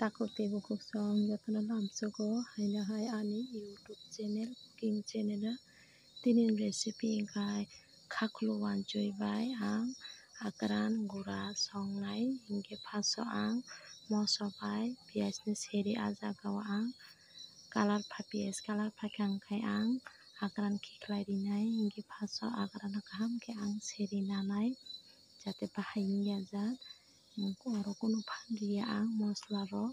Takote bukuk song jatana namsoko haina hai ani YouTube channel cooking channel tinin recipe kai khaklu wanchoi bai ang akran gura songnai hingke phaso ang moso bai pias ni seri ajagao ang color pias color phakang kai ang akran khiklai rinai hingke phaso akran kaham ke ang seri nanai jate bahai jat oro kono phanriya ang mosla ro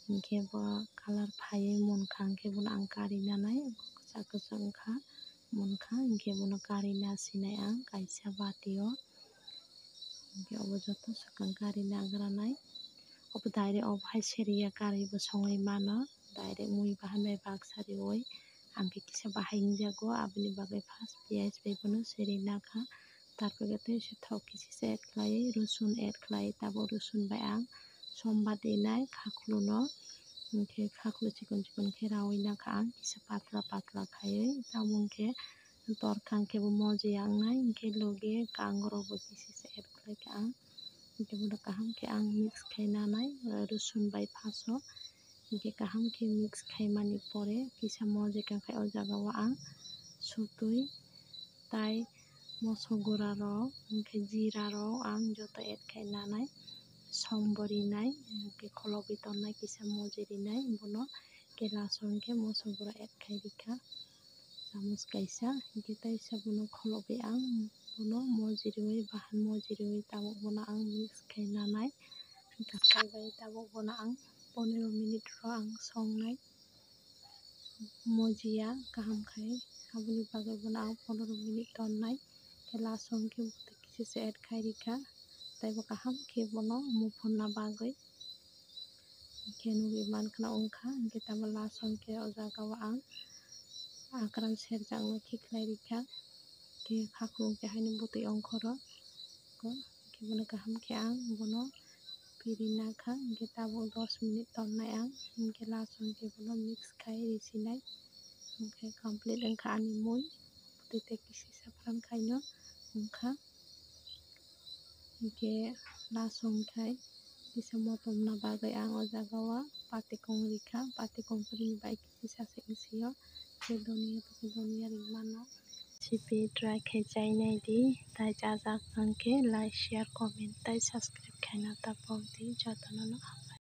hingke bo color phai munkha hingke bono ang kari nanai kwchak kwchak wngkha munkha hingke bono kari na sinai ang kaisa bati o hingke obo joto swkang kari na agranai obo direct obo hai seriya kari bo songoi mano direct mui bahan bai baksari oi angke kisa bahai wngjago aboni bagai first pias bai bono seri nakha tarpore tei thok kisi add khlai rosun add khlai tabo rosun bai ang sombat dinai khaklu no hingke khaklu chikon chikon khe rawui nakha ang kisa patla patla khaioi tamo hingke torkha hingke bo moji yangnai hingke loge kangrok bo kisi add khlai ka ang hingke bono kaham ke ang mix khai nanai rosun bai phaso hingke kaham ke mix khaimani pore kisa moji khai o jaga o ang sutui tai moso gura rok hingke jeera rok ang joto add khai nanai som bo rinai hingke khologi tongnai kisa moji rinai bono hingke lasto hingke moso gura add khai rikha chamus kaisa hingke taisa bono khologi ang bono moji riwui bahan moji riwui tamo bono ang mix khai nanai bai tabo bono ang 15 minute ro ang songnai moji ya kaham khai aboni bagai bono ang 15 minute tonnai hingke lasto hingke kisi add khai rikha tei bo kaham khe bono muphunna bagoi hingke nugui mankhana wngkha hingke tamo lasto hingke o jaga o ang akran serjak no khiklai rikha hingke khaklu hingke haino butui ongkhoro hingke bono kaham khe ang bono piri nakha hingke tabo 10 minute tonnai ang hingke lasto hingke bono mix khai risinai hingke complete wngkha ani mui butui tei kisi saffron khai no wngkha hingke lasto hingkhai kisa motomna bagoi ang o jaga o patikong rikha patikong rini bai kisi sasek sio tei donia ringmano recipe try khai chai nai di tai chajak hingke like share comment tei subscribe khaina tapok di jotono no.